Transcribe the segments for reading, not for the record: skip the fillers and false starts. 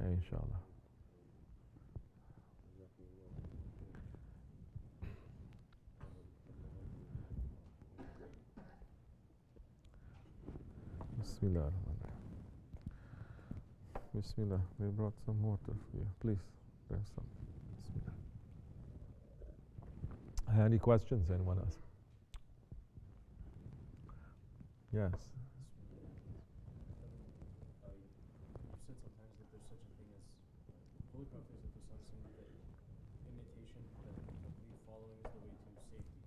inshallah. Bismillah. Bismillah. We brought some water for you. Please, there's some. Bismillah. Any questions? Anyone else? Yes. Holy Prophet saying that imitation, that complete following is the way to safety.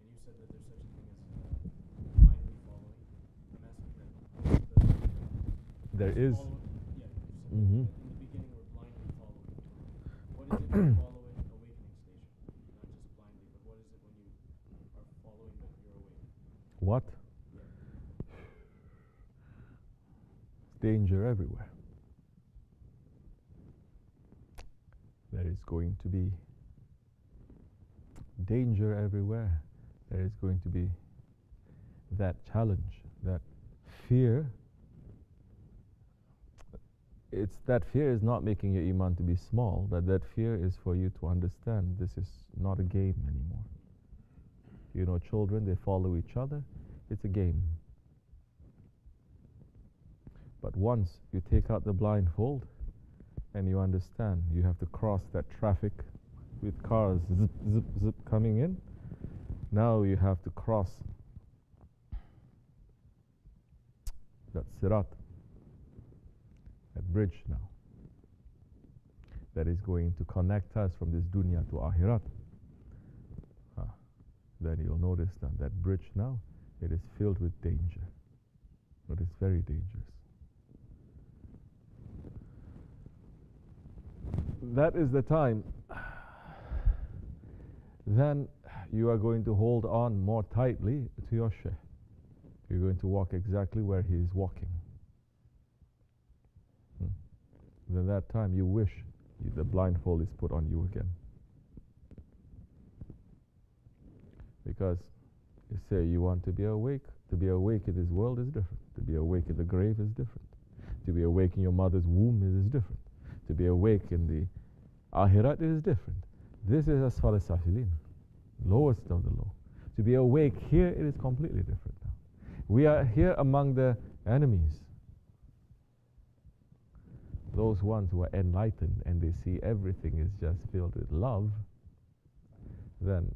And you said that there's such a thing as blindly following. I'm asking that there is. Yeah, you said that in the beginning we're blindly following. What is it when you follow in awakening station? Not just blindly, but what is it when you are following that you're awake? What? Danger everywhere. There is going to be danger everywhere. There is going to be that challenge, that fear. It's that fear is not making your iman to be small, but that fear is for you to understand this is not a game anymore. You know, children, they follow each other. It's a game. But once you take out the blindfold and you understand you have to cross that traffic with cars zip, zip, zip coming in, now you have to cross that sirat, that bridge now, that is going to connect us from this dunya to akhirat. Then you'll notice that bridge now, it is filled with danger. It is very dangerous. That is the time then you are going to hold on more tightly to your shaykh. You're going to walk exactly where he is walking. Then that time you wish the blindfold is put on you again. Because you say you want to be awake. To be awake in this world is different. To be awake in the grave is different. To be awake in your mother's womb is different. To be awake in the akhirat is different. This is asfal as-safilin, lowest of the low. To be awake here, it is completely different now. We are here among the enemies. Those ones who are enlightened and they see everything is just filled with love, then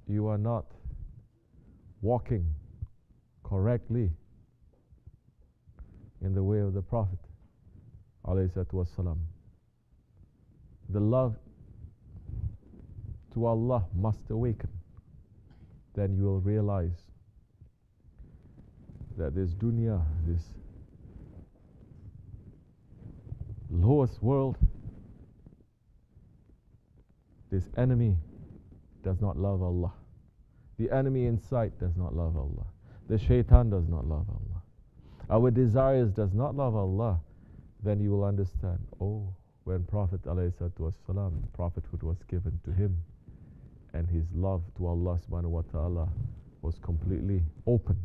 you are not walking correctly in the way of the Prophet ﷺ. The love to Allah must awaken. Then you will realize that this dunya, this lowest world, this enemy does not love Allah. The enemy inside does not love Allah. The shaitan does not love Allah. Our desires does not love Allah. Then you will understand, oh, when Prophet ﷺ, prophethood was given to him, and his love to Allah subhanahu wa ta'ala was completely opened,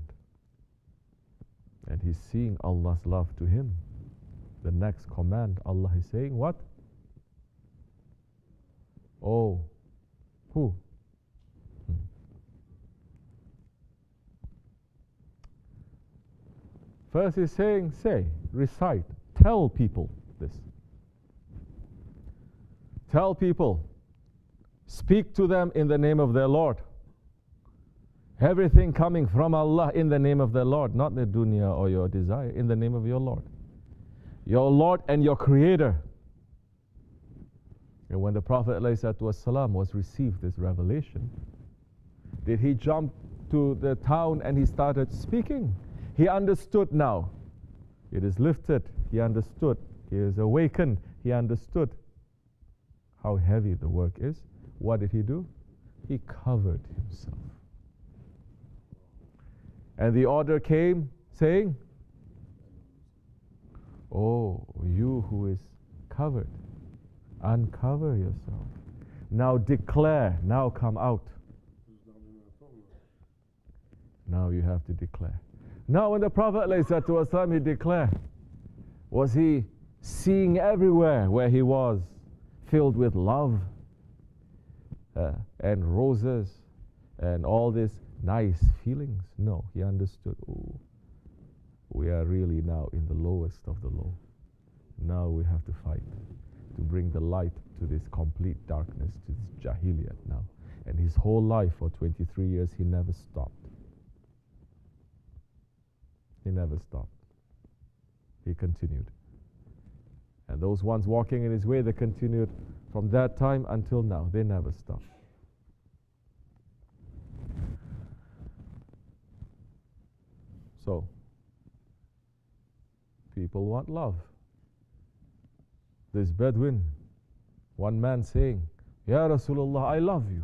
and he's seeing Allah's love to him. The next command, Allah is saying, what? Oh, who? First he's saying, say, recite, tell people this. Tell people, speak to them in the name of their Lord. Everything coming from Allah in the name of their Lord, not the dunya or your desire, in the name of your Lord. Your Lord and your Creator. And when the Prophet ﷺ was received this revelation, did he jump to the town and he started speaking? He understood now. It is lifted. He understood. He is awakened. He understood how heavy the work is. What did he do? He covered himself. And the order came saying, oh, you who is covered, uncover yourself. Now declare, now come out. Now you have to declare. Now when the Prophet ﷺ, he declared, was he seeing everywhere where he was filled with love and roses and all these nice feelings? No, he understood, oh, we are really now in the lowest of the low. Now we have to fight to bring the light to this complete darkness, to this jahiliyat now. And his whole life for 23 years, he never stopped. He never stopped. He continued. And those ones walking in his way, they continued from that time until now. They never stopped. So, people want love. This Bedouin, one man saying, Ya Rasulullah, I love you.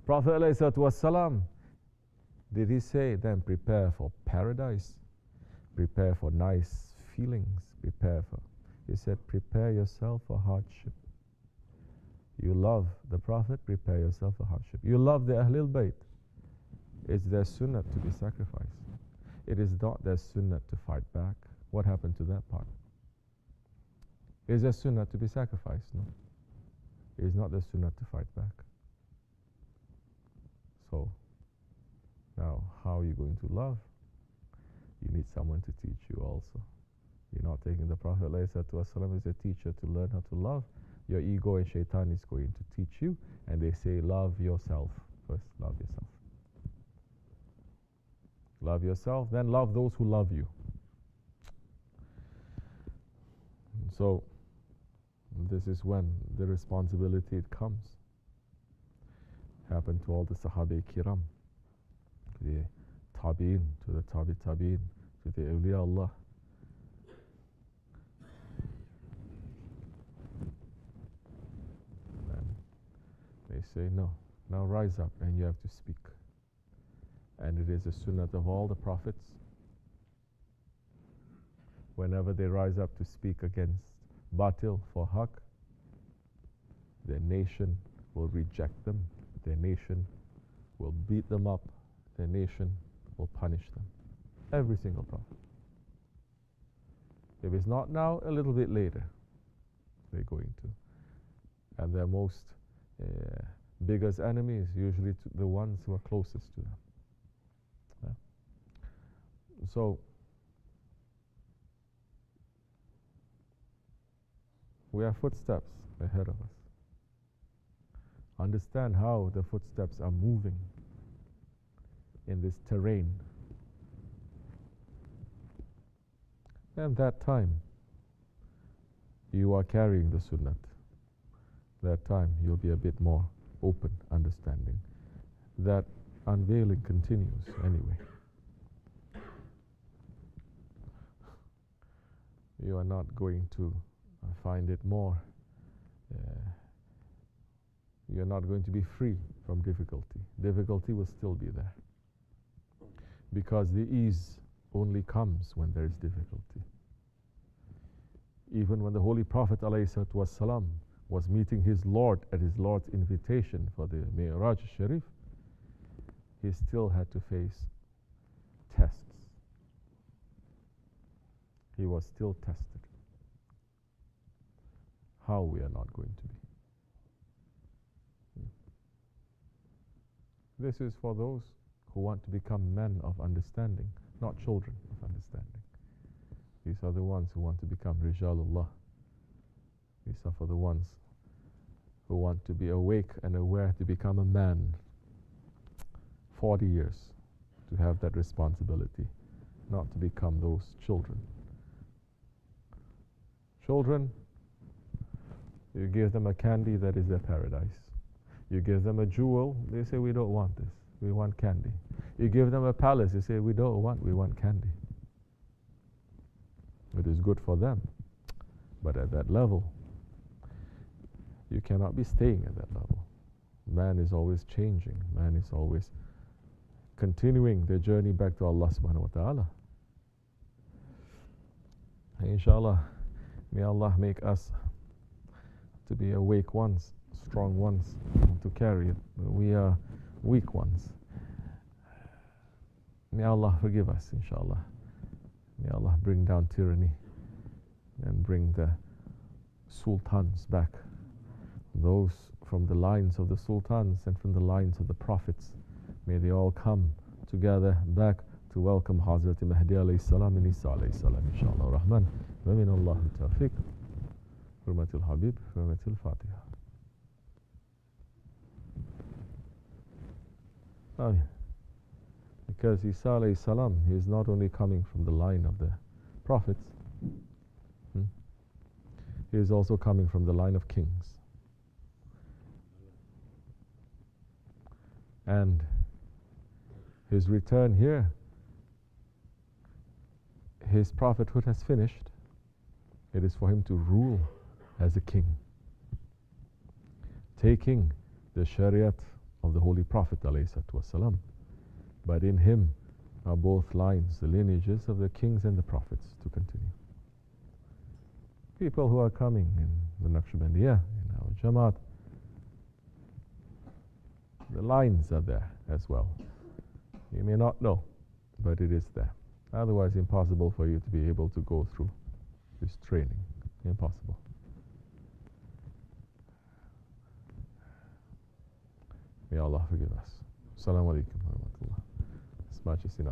Prophet ﷺ, did he say, then prepare for paradise, prepare for nice feelings, prepare for, he said, prepare yourself for hardship. You love the Prophet, prepare yourself for hardship. You love the Ahlul Bayt, it's their sunnah to be sacrificed. It is not their sunnah to fight back. What happened to that part? Is their sunnah to be sacrificed? No. It is not their sunnah to fight back. So, now how are you going to love? You need someone to teach you also. You're not taking the Prophet ﷺ as a teacher to learn how to love. Your ego and shaitan is going to teach you, and they say, love yourself. First, love yourself. Love yourself, then love those who love you. So, this is when the responsibility it comes. Happened to all the Sahabe Kiram, the Tabi'in, to the Tabi'in, to the Awliya Allah. And they say, no, now rise up and you have to speak. And it is the sunnah of all the prophets. Whenever they rise up to speak against batil for haq, their nation will reject them. Their nation will beat them up. Their nation will punish them. Every single prophet. If it's not now, a little bit later, they're going to. And their most biggest enemies, usually the ones who are closest to them. So, we have footsteps ahead of us. Understand how the footsteps are moving in this terrain. And that time, you are carrying the sunnat. That time, you'll be a bit more open, understanding. That unveiling continues anyway. You are not going to find it more. You're not going to be free from difficulty. Difficulty will still be there. Because the ease only comes when there is difficulty. Even when the Holy Prophet ﷺ was meeting his Lord at his Lord's invitation for the Mi'raj Sharif, he still had to face tests. He was still tested. How we are not going to be. This is for those who want to become men of understanding, not children of understanding. These are the ones who want to become Rijalullah. These are for the ones who want to be awake and aware to become a man. 40 years to have that responsibility, not to become those children. Children, you give them a candy, that is their paradise. You give them a jewel, they say, we don't want this, we want candy. You give them a palace, they say, we don't want, we want candy. It is good for them, but at that level, you cannot be staying at that level. Man is always changing, man is always continuing their journey back to Allah subhanahu wa ta'ala. Inshallah, may Allah make us to be awake ones, strong ones, to carry it. We are weak ones. May Allah forgive us, inshallah. May Allah bring down tyranny and bring the sultans back. Those from the lines of the sultans and from the lines of the prophets. May they all come together back to welcome Hazrat Mahdi alayhi salam and Isa alayhi salam, inshallah rahman. Wa min Allah tawfiq. Hurmatul Habib, Hurmatul Fatiha. Because Isa alayhi salam, he is not only coming from the line of the prophets, he is also coming from the line of kings. And his return here, his prophethood has finished. It is for him to rule as a king, taking the shariat of the Holy Prophet ﷺ. But in him are both lines, the lineages of the kings and the prophets to continue. People who are coming in the Naqshbandiyah, in our Jamaat, the lines are there as well. You may not know, but it is there. Otherwise, impossible for you to be able to go through this training. Impossible. May Allah forgive us. Assalamu alaikum wa rahmatullah. As much as enough.